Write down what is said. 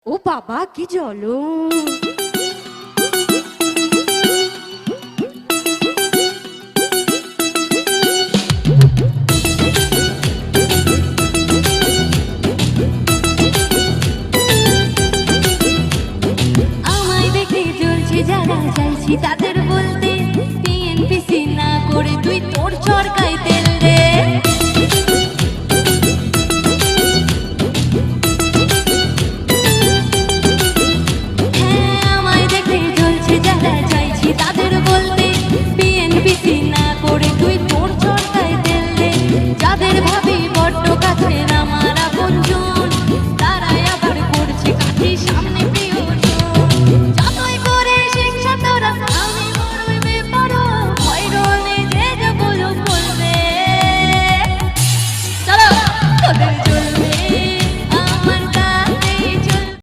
ও বাবা কি জ্বলন! আমায় দেখে জ্বলছে যারা, চাইছি তাদের